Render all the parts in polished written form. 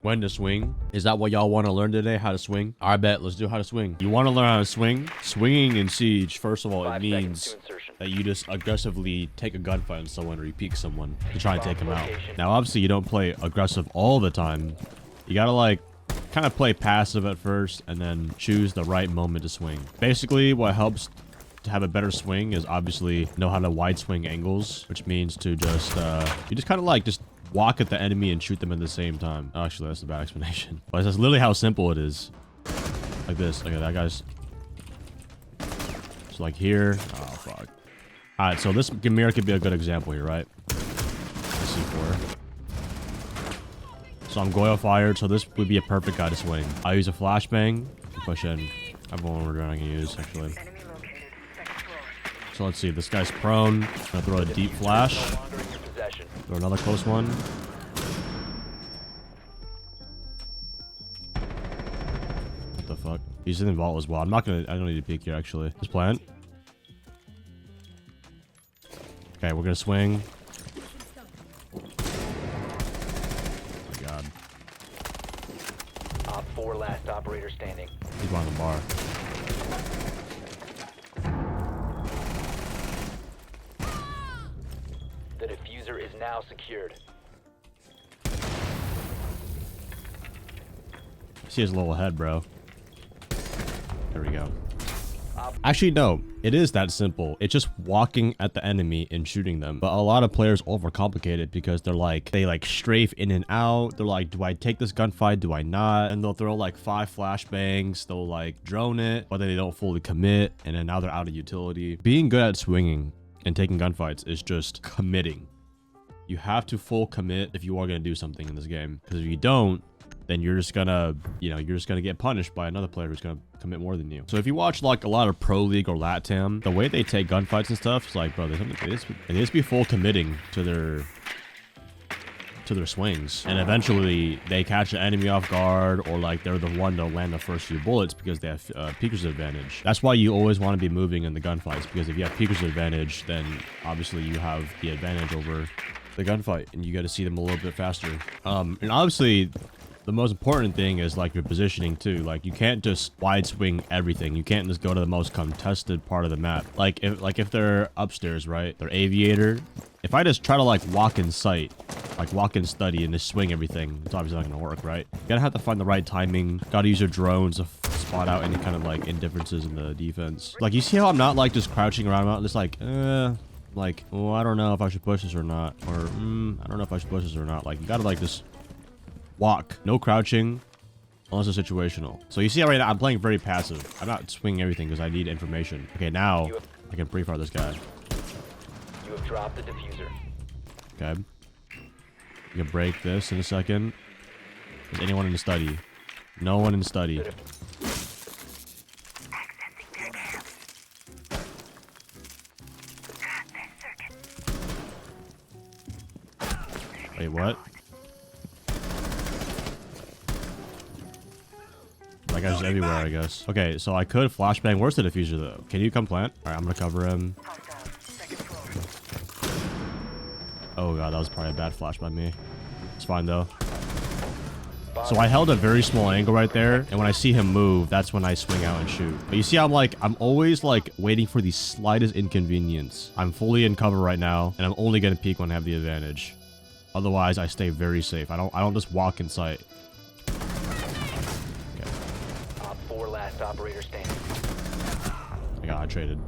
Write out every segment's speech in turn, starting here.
When to swing. Is that what y'all want to learn today? How to swing? I bet. Let's do how to swing. You want to learn how to swing? Swinging in Siege, first of all, it means that you just aggressively take a gunfight on someone or you peek someone to try and take them out. Now, obviously, you don't play aggressive all the time. You gotta, like, kind of play passive at first and then choose the right moment to swing. Basically, what helps to have a better swing is obviously know how to wide swing angles, which means to just, you just kind of like, just walk at the enemy and shoot them at the same time. Oh, actually, that's a bad explanation. But that's literally how simple it is. Like this. Look at that, guys. So like here. Oh, fuck. Alright, so this mirror could be a good example here, right? C4. So I'm Goyle fired, so this would be a perfect guy to swing. I use a flashbang to push in. I have one we're trying to use, actually. So let's see. This guy's prone. I'm gonna throw a deep flash. Throw another close one. What the fuck? He's in the vault as well. I don't need to peek here, actually. Just plant. Okay, we're gonna swing. Oh my god. Op 4 last operator standing. He's behind the bar. The diffuser is now secured. See his little head, bro. There we go. Actually, no. It is that simple. It's just walking at the enemy and shooting them. But a lot of players overcomplicate it because they like strafe in and out. They're like, do I take this gunfight? Do I not? And they'll throw like 5 flashbangs. They'll like drone it, but then they don't fully commit. And then now they're out of utility. Being good at swinging and taking gunfights is just committing. You have to full commit if you are going to do something in this game. Because if you don't, then you're just gonna, you're just gonna get punished by another player who's gonna commit more than you. So if you watch like a lot of Pro League or LATAM, the way they take gunfights and stuff, it's like, bro, they just be full committing to their swings, and eventually they catch the enemy off guard, or like they're the one to land the first few bullets because they have peeker's advantage. That's why you always want to be moving in the gunfights, because if you have peeker's advantage, then obviously you have the advantage over the gunfight, and you got to see them a little bit faster. And obviously, the most important thing is like your positioning too. Like you can't just wide swing everything. You can't just go to the most contested part of the map. Like if they're upstairs, right? They're aviator. If I just try to like walk in sight, like walk in study and just swing everything, it's obviously not gonna work, right? You gotta have to find the right timing. Gotta use your drones to spot out any kind of like indifferences in the defense. Like you see how I'm not like just crouching around. I'm not just like, oh, I don't know if I should push this or not. Or, I don't know if I should push this or not. Like you gotta like just walk, no crouching, unless it's situational. So you see how right now I'm playing very passive. I'm not swinging everything because I need information. Okay, now I can pre-fire this guy. You have dropped the diffuser. Okay. You can break this in a second. Is anyone in the study? No one in the study. Wait, what? That guy's everywhere, I guess. Okay, so I could flashbang. Where's the diffuser, though? Can you come plant? All right, I'm gonna cover him. Oh, God, that was probably a bad flash by me. It's fine, though. So I held a very small angle right there, and when I see him move, that's when I swing out and shoot. But you see, I'm always, like, waiting for the slightest inconvenience. I'm fully in cover right now, and I'm only gonna peek when I have the advantage. Otherwise, I stay very safe. I don't just walk in sight. Operator standing. I got traded.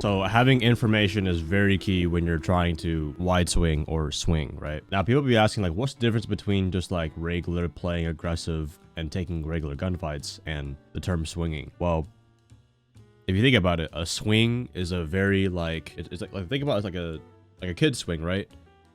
So having information is very key when you're trying to wide swing or swing, right? Now people be asking like, what's the difference between just like regular playing aggressive and taking regular gunfights and the term swinging? Well, if you think about it, a swing is a very like, it's like think about it as like a kid's swing, right?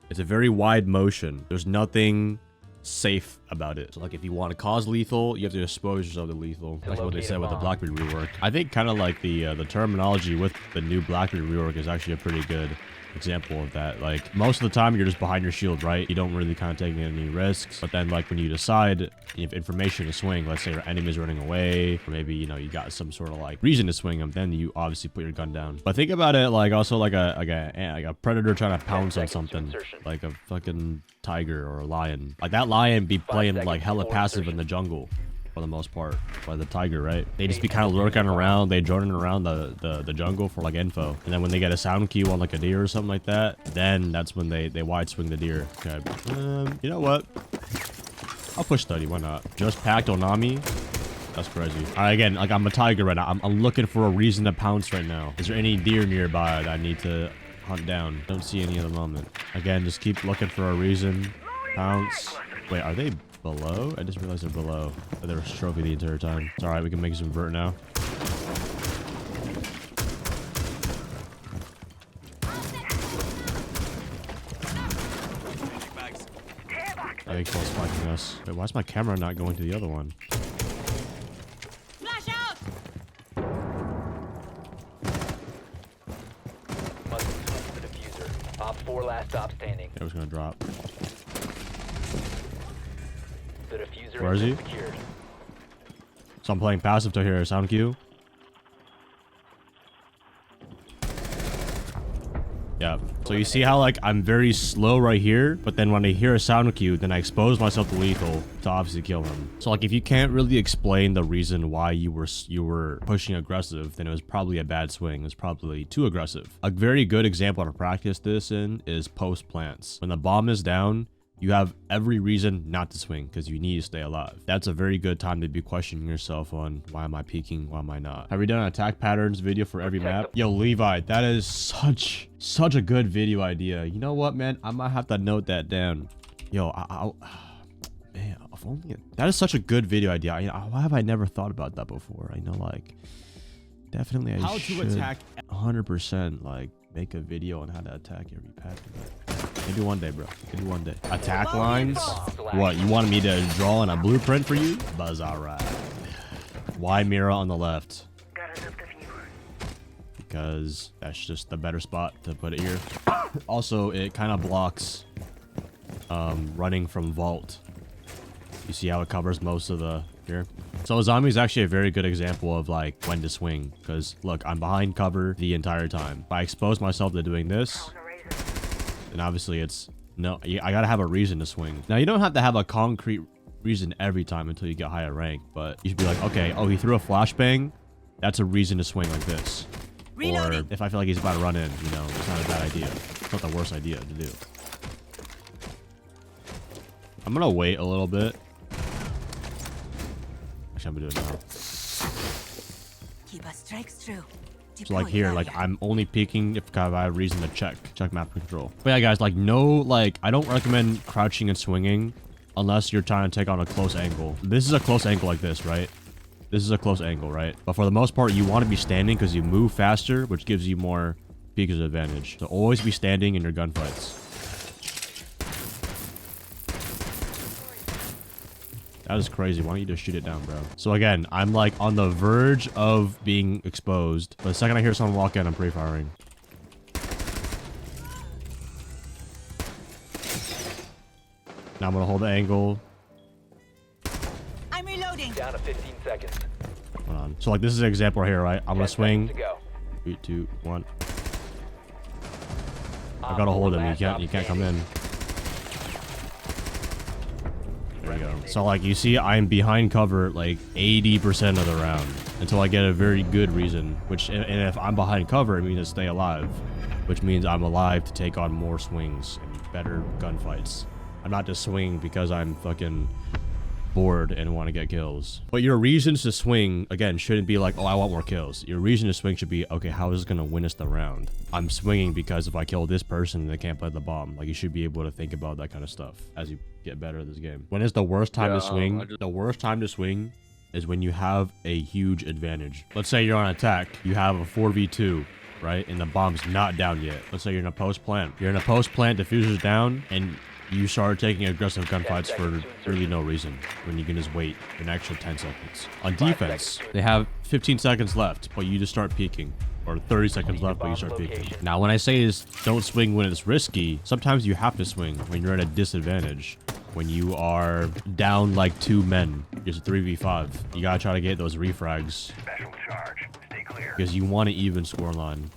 It's a very wide motion. There's nothing safe about it. So like if you want to cause lethal, you have to expose yourself to lethal. That's what they said with the Blackbeard rework. I think kind of like the terminology with the new Blackbeard rework is actually a pretty good example of that. Like most of the time you're just behind your shield, right? You don't really kind of take any risks. But then like when you decide you have information to swing, let's say your enemy's running away, or maybe, you know, you got some sort of like reason to swing them, then you obviously put your gun down. But think about it like also like a predator trying to pounce on something, like a fucking tiger or a lion. Like that lion be playing like hella passive in the jungle for the most part, by the tiger, right? They just be kind of lurking around, they joining around the jungle for like info, and then when they get a sound cue on like a deer or something like that, then that's when they wide swing the deer. Okay, you know what, I'll push 30, why not? Just packed Onami, that's crazy. All right, again, like I'm a tiger right now, I'm looking for a reason to pounce right now. Is there any deer nearby that I need to hunt down? Don't see any at the moment. Again, just keep looking for a reason. Pounce. Wait, are they below? I just realized they're below. But they were trophy the entire time. It's alright, we can make some vert now. I think he's fighting us. Wait, why is my camera not going to the other one? Flash out! Must defuse the diffuser. Op 4 last stop standing. It was gonna drop. The diffuser Where is he? secured. So I'm playing passive to hear a sound cue. Yeah. So you see how like I'm very slow right here, but then when I hear a sound cue, then I expose myself to lethal to obviously kill him. So like if you can't really explain the reason why you were pushing aggressive, then it was probably a bad swing. It was probably too aggressive. A very good example to practice this in is post plants. When the bomb is down, you have every reason not to swing because you need to stay alive. That's a very good time to be questioning yourself on why am I peeking, why am I not? Have we done an attack patterns video for every map? Yo, Levi, that is such a good video idea. You know what, man? I might have to note that down. Yo, man, if only that is such a good video idea. Why have I never thought about that before? I know, like, definitely I should 100% like make a video on how to attack every pack. Maybe one day, bro. Maybe one day. Attack lines? What, you wanted me to draw in a blueprint for you? Buzz, alright. Why Mira on the left? Because that's just the better spot to put it here. Also, it kind of blocks running from vault. You see how it covers most of the here? So zombie is actually a very good example of like when to swing. Because look, I'm behind cover the entire time. If I expose myself to doing this, and obviously it's no, I gotta have a reason to swing. Now you don't have to have a concrete reason every time until you get higher rank, but you should be like, okay, oh, he threw a flashbang, that's a reason to swing like this. Reloading. Or if I feel like he's about to run in, you know, it's not a bad idea. It's not the worst idea to do. I'm gonna wait a little bit. Actually, I'm gonna do it now. Keep us strikes true. So like here, like I'm only peeking if I have reason to check map control. But yeah, guys, like no, like I don't recommend crouching and swinging unless you're trying to take on a close angle. This is a close angle like this, right? This is a close angle, right? But for the most part, you want to be standing because you move faster, which gives you more peekers advantage. So always be standing in your gunfights. That is crazy. Why don't you just shoot it down, bro? So again, I'm like on the verge of being exposed. But the second I hear someone walk in, I'm pre-firing. Now I'm gonna hold the angle. I'm reloading. Down to 15 seconds. Hold on. So like this is an example right here, right? I'm gonna 10 swing. seconds to go. 3, 2, 1. I gotta hold him. You can't come in. There we go. So like you see, I'm behind cover like 80% of the round until I get a very good reason. Which, and if I'm behind cover, it means to stay alive, which means I'm alive to take on more swings and better gunfights. I'm not just swinging because I'm fucking bored and want to get kills. But your reasons to swing, again, shouldn't be like, oh, I want more kills. Your reason to swing should be, okay, how is this going to win us the round? I'm swinging because if I kill this person, they can't play the bomb. Like, you should be able to think about that kind of stuff as you get better at this game. When is the worst time to swing? The worst time to swing is when you have a huge advantage. Let's say you're on attack. You have a 4v2. Right? And the bomb's not down yet. Let's say you're in a post plant. You're in a post plant, diffuser's down, and you start taking aggressive gunfights for really no reason when you can just wait an extra 10 seconds. On defense, they have 15 seconds left, but you just start peeking. or 30 seconds left when you start peeking. Now, when I say is don't swing when it's risky, sometimes you have to swing when you're at a disadvantage. When you are down like 2 men, it's a 3v5. You gotta try to get those refrags. Special charge. Stay clear. Because you want an even score line.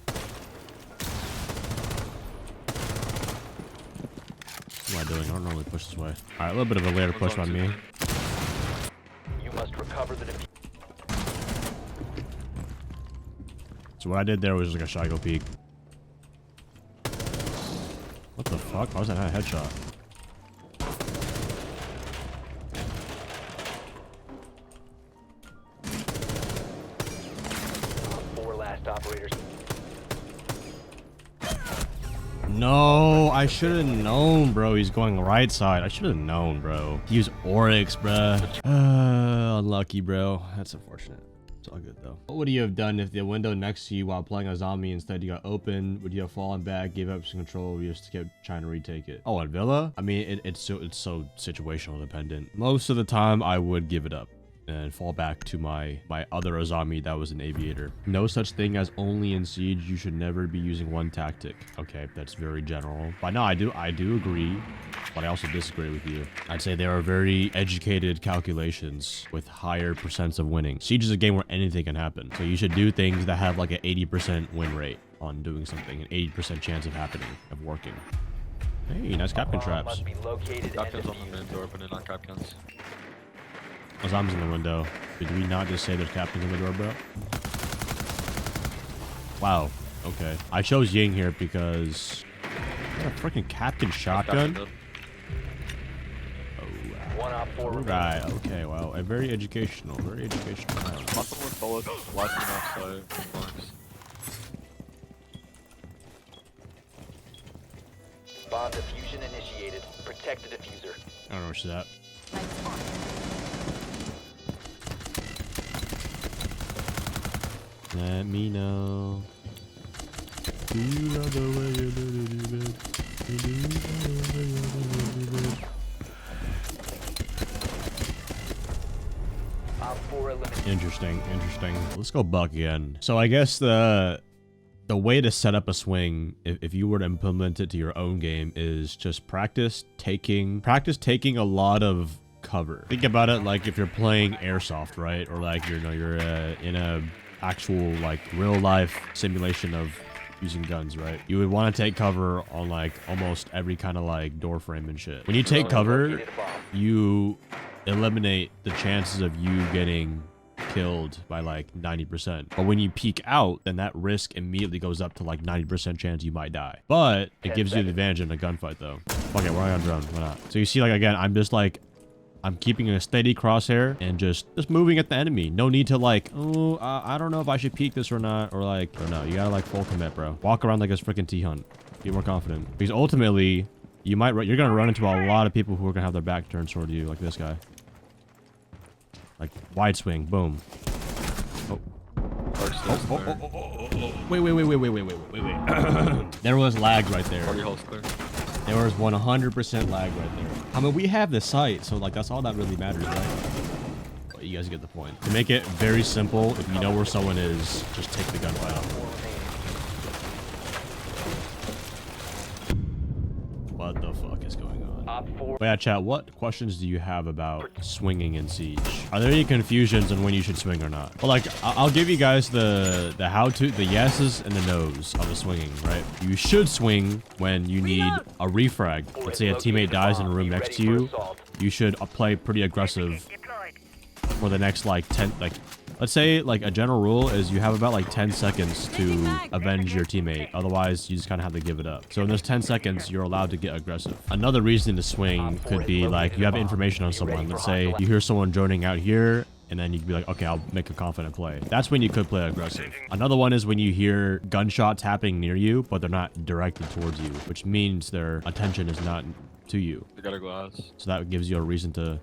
What am I doing? I don't normally push this way. Alright, a little bit of a later push by me. You must recover the defuse. So what I did there was like a Shigo peek. What the fuck? Why was that not a headshot? Operators. No, I should have known, bro. He's going right side. I should have known, bro. He used Oryx, bro. Unlucky, bro. That's unfortunate. It's all good, though. What would you have done if the window next to you while playing a zombie instead you got open? Would you have fallen back, gave up some control, or you just kept trying to retake it? Oh, on Villa? I mean, it's so situational dependent. Most of the time, I would give it up and fall back to my other Azami that was an aviator. No such thing as only in Siege. You should never be using one tactic. Okay, that's very general. But no, I do agree, but I also disagree with you. I'd say there are very educated calculations with higher percents of winning. Siege is a game where anything can happen. So you should do things that have like an 80% win rate on doing something, an 80% chance of happening, of working. Hey, nice Capcan traps. Must be located and Capcans on the defused. main door, but not Capcans. Azami's in the window. Did we not just say there's captains in the door, bro? Wow. Okay. I chose Ying here because I got a freaking captain shotgun. One op 4 remaining. Right. Okay. Wow. A very educational. Very educational. Muscle with bullet, last one outside, flanks. Bomb diffusion initiated. Protect the diffuser. I don't know where she's at. Let me know. Do you love the way you do it? Do you love the way you do it? Op 4 eliminated. Interesting. Let's go Buck again. So I guess the way to set up a swing, if you were to implement it to your own game, is just practice taking a lot of cover. Think about it like if you're playing airsoft, right? Or like you're in a actual like real life simulation of using guns, right? You would want to take cover on like almost every kind of like door frame and shit. When you take cover, you eliminate the chances of you getting killed by like 90%. But when you peek out, then that risk immediately goes up to like 90% chance you might die. But it gives you the advantage in a gunfight though. Fuck it, we're on drone. Why not? So you see, like again, I'm keeping a steady crosshair and just moving at the enemy. No need to like, oh, I don't know if I should peek this or not, or like, or no, you gotta like full commit, bro. Walk around like a freaking T-hunt. Be more confident. Because ultimately, you're gonna run into a lot of people who are gonna have their back turned toward you, like this guy. Like wide swing, boom. Oh. Wait. There was lag right there. Party hall's clear. There was 100% lag right there. I mean, we have the site, so like that's all that really matters, right? But you guys get the point. To make it very simple, if you know where someone is, just take the gunfight off. What the fuck is going on? Op 4. But yeah, chat, what questions do you have about swinging in Siege? Are there any confusions on when you should swing or not? Well, like, I'll give you guys the how-to, the yeses and the nos of the swinging, right? You should swing when you need a refrag. Let's say a teammate dies in a room next to you. You should play pretty aggressive for the next, like, 10, like, let's say, like, a general rule is you have about, like, 10 seconds to avenge your teammate. Otherwise, you just kind of have to give it up. So in those 10 seconds, you're allowed to get aggressive. Another reason to swing could be, like, you have information on someone. Let's say you hear someone droning out here, and then you can be like, okay, I'll make a confident play. That's when you could play aggressive. Another one is when you hear gunshots happening near you, but they're not directed towards you, which means their attention is not to you. They got a glass. So that gives you a reason to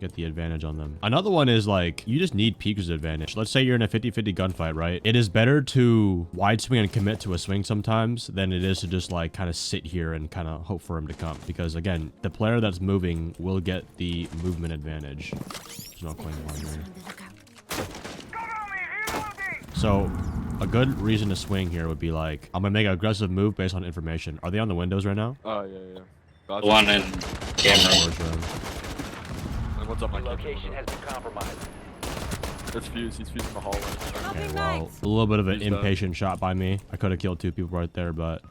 get the advantage on them. Another one is like, you just need peeker's advantage. Let's say you're in a 50-50 gunfight, right? It is better to wide swing and commit to a swing sometimes than it is to just like kind of sit here and kind of hope for him to come. Because again, the player that's moving will get the movement advantage. There's no claim on here. So A good reason to swing here would be like, I'm gonna make an aggressive move based on information. Are they on the windows right now? Oh, yeah, yeah. Gotcha. The one in camera. Storage room. And what's up, my Your camera? location has been compromised. It's fused. He's fused in the hallway. Okay, well, a little bit of an Who's that? impatient shot by me. I could have killed 2 people right there, but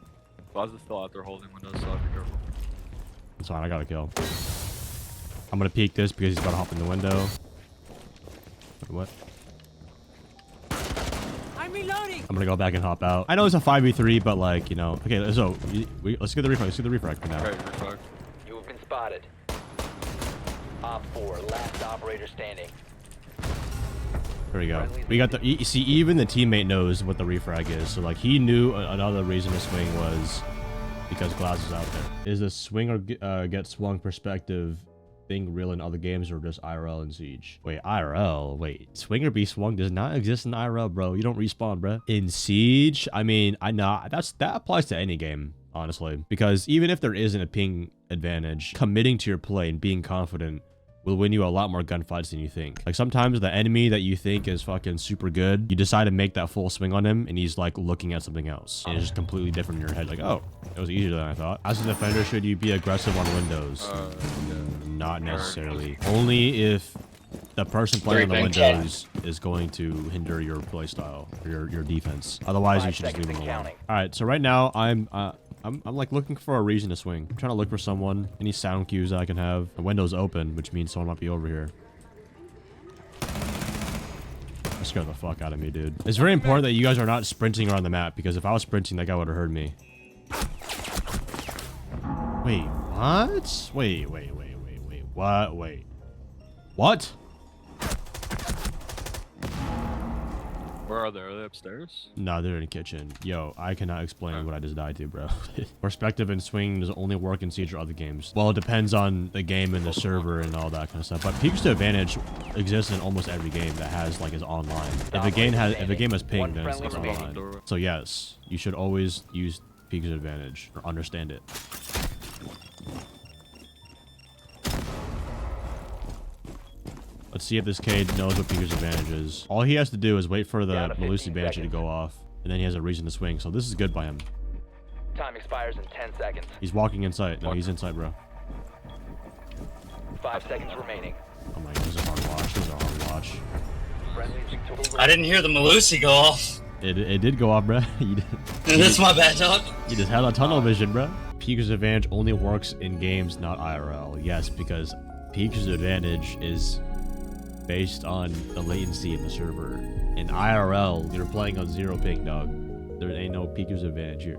Plaza's still out there holding windows, so be careful. it's fine. I got a kill. I'm gonna peek this because he's about to hop in the window. Wait, what? I'm reloading. I'm gonna go back and hop out. I know it's a 5v3, but like, you know. Okay, so let's get the refrag. Let's get the refrag for now. Alright, refrag. You have been spotted. Op 4, last operator standing. There we go. We got the. You see, even the teammate knows what the refrag is. So like, he knew another reason to swing was because Glass is out there. Is the swing or get swung perspective thing real in other games or just IRL and Siege? Wait, IRL? Wait, swing or be swung does not exist in IRL, bro. You don't respawn, bro. In Siege, I mean, that applies to any game, honestly, because even if there isn't a ping advantage, committing to your play and being confident will win you a lot more gunfights than you think. Like sometimes the enemy that you think is fucking super good, you decide to make that full swing on him and he's like looking at something else. And it's just completely different in your head. Like, oh, it was easier than I thought. As a defender, should you be aggressive on windows? Not necessarily. Only if the person playing on the windows is going to hinder your play style or your defense. Otherwise, you should just leave them alone. All right, so right now I'm like looking for a reason to swing. I'm trying to look for someone, any sound cues that I can have. The window's open, which means someone might be over here. That scared the fuck out of me, dude. It's very important that you guys are not sprinting around the map, because if I was sprinting, that guy would have heard me. Wait, what? Wait. What? Wait. What? Where are they? Are they upstairs? No, they're in the kitchen. Yo, I cannot explain what I just died to, bro. Perspective and swing does only work in Siege or other games. Well, it depends on the game and the server and all that kind of stuff. But peaks to advantage exists in almost every game that has like is online. If a game has ping, then it's online. So yes, you should always use peaks to advantage or understand it. Let's see if this Cade knows what Peeker's advantage is. All he has to do is wait for the Malusi Banshee to go off, and then he has a reason to swing. So this is good by him. Time expires in 10 seconds. He's walking inside. No, he's inside, bro. 5 seconds remaining. Oh my god, this is a hard watch. This is a hard watch. Friendly victorious. I didn't hear the Malusi go off. It did go off, bro. You did. That's my bad, dog. You just had a tunnel vision, bro. Peeker's advantage only works in games, not IRL. Yes, because Peeker's advantage is based on the latency in the server. In IRL, you're playing on 0 ping, dog. There ain't no Peeker's advantage here.